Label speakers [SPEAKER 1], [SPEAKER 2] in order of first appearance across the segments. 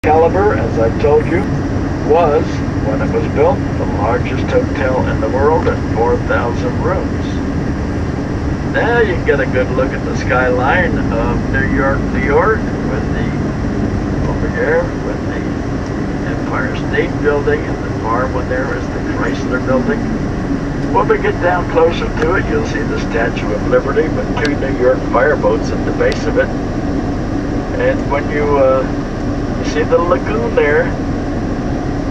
[SPEAKER 1] Caliber, as I told you, was, when it was built, the largest hotel in the world at 4,000 rooms. Now you can get a good look at the skyline of New York, New York, with the, over here, with the Empire State Building, and the far one there is the Chrysler Building. When we get down closer to it, you'll see the Statue of Liberty with 2 New York fireboats at the base of it. And when you see the lagoon there,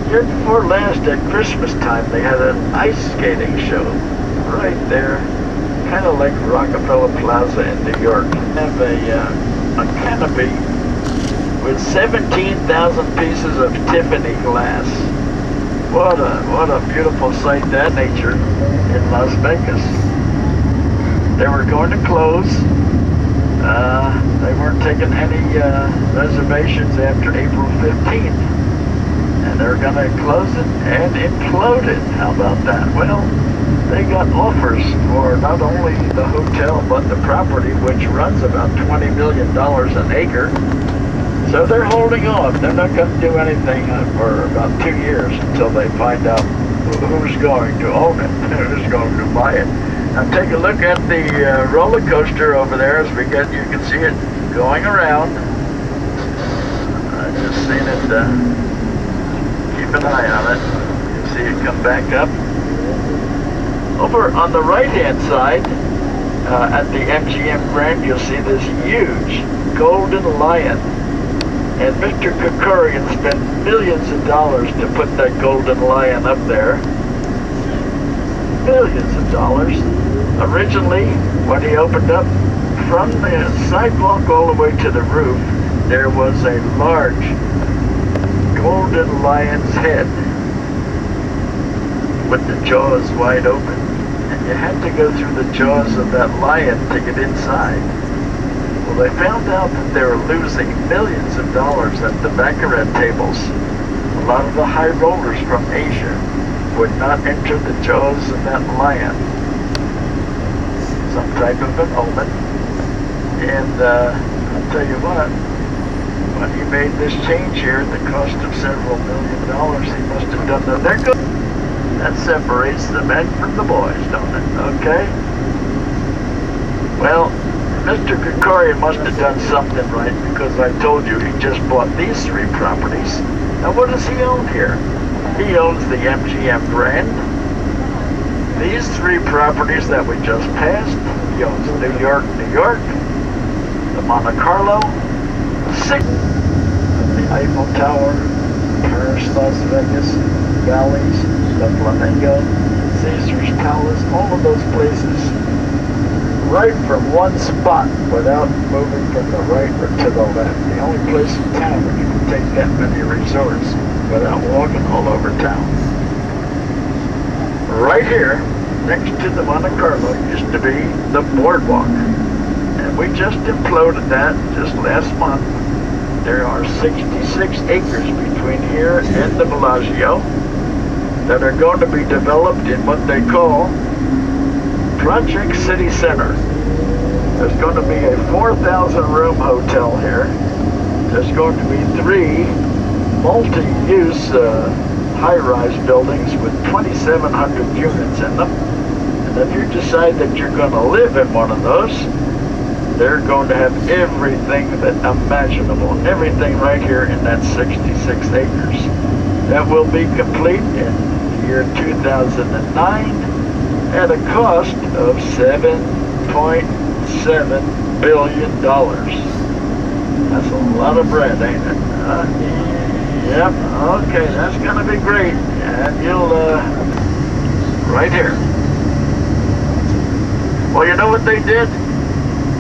[SPEAKER 1] year before last at Christmas time, they had an ice skating show right there, kind of like Rockefeller Plaza in New York. Have a canopy with 17,000 pieces of Tiffany glass. What a beautiful sight, that nature in Las Vegas. They were going to close. They weren't taking any reservations after April 15th. And they're going to close it and implode it. How about that? Well, they got offers for not only the hotel, but the property, which runs about $20 million an acre. So they're holding off. They're not going to do anything for about 2 years until they find out who's going to own it, who's going to buy it. Now take a look at the roller coaster over there as we get, you can see it going around. I just seen it, keep an eye on it. You can see it come back up. Over on the right hand side, at the MGM Grand, you'll see this huge golden lion. And Mr. Kerkorian spent millions of dollars to put that golden lion up there. Millions of dollars. Originally, when he opened up, from the sidewalk all the way to the roof, there was a large golden lion's head with the jaws wide open. And you had to go through the jaws of that lion to get inside. Well, they found out that they were losing millions of dollars at the baccarat tables. A lot of the high rollers from Asia would not enter the jaws of that lion. Some type of an omen. And I'll tell you what, when he made this change here at the cost of several $1 million, he must have done that. There goes. That separates the men from the boys, don't it? Okay? Well, Mr. Kerkorian must have done something right, because I told you he just bought these 3 properties. Now what does he own here? He owns the MGM Grand, these 3 properties that we just passed. He owns New York, New York, the Monte Carlo, the Eiffel Tower, Paris, Las Vegas, Bally's, the Flamingo, Caesar's Palace, all of those places, right from one spot without moving from the right or to the left. The only place in town where you can take that many resorts without walking all over town. Right here, next to the Monte Carlo, used to be the boardwalk. And we just imploded that just last month. There are 66 acres between here and the Bellagio that are going to be developed in what they call Project City Center. There's going to be a 4,000 room hotel here. There's going to be 3 multi-use high-rise buildings with 2,700 units in them. And if you decide that you're going to live in one of those, they're going to have everything that imaginable, everything right here in that 66 acres. That will be complete in the year 2009. At a cost of $7.7 billion. That's a lot of bread, ain't it? Yep, okay, that's gonna be great. And you'll, right here. Well, you know what they did?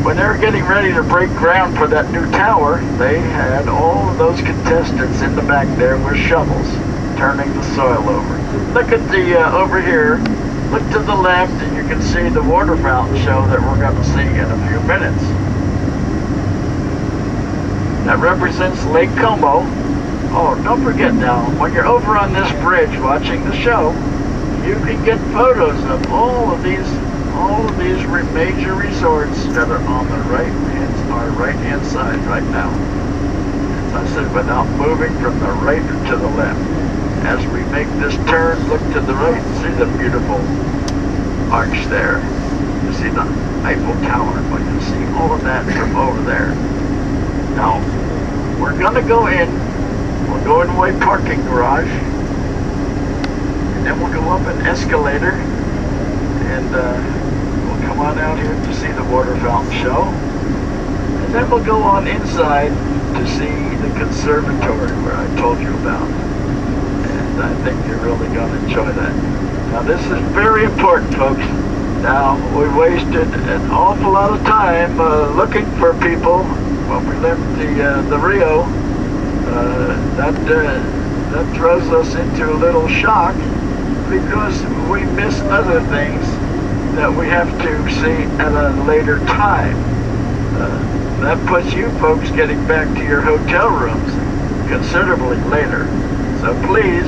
[SPEAKER 1] When they were getting ready to break ground for that new tower, they had all of those contestants in the back there with shovels, turning the soil over. Look at the, over here. Look to the left and you can see the water fountain show that we're going to see in a few minutes. That represents Lake Como. Oh, don't forget now, when you're over on this bridge watching the show, you can get photos of all of these major resorts that are on the right hand side right now. I said, without moving from the right to the left. As we make this turn, look to the right, see the beautiful arch there. You see the Eiffel Tower, but you see all of that from over there. Now, we're gonna go in, we'll go in way parking garage, and then we'll go up an escalator, and we'll come on out here to see the water fountain show, and then we'll go on inside to see the conservatory where I told you about. And I think you're really going to enjoy that. Now this is very important, folks. Now we wasted an awful lot of time looking for people when we left the Rio. That throws us into a little shock because we miss other things that we have to see at a later time. That puts you folks getting back to your hotel rooms considerably later. So please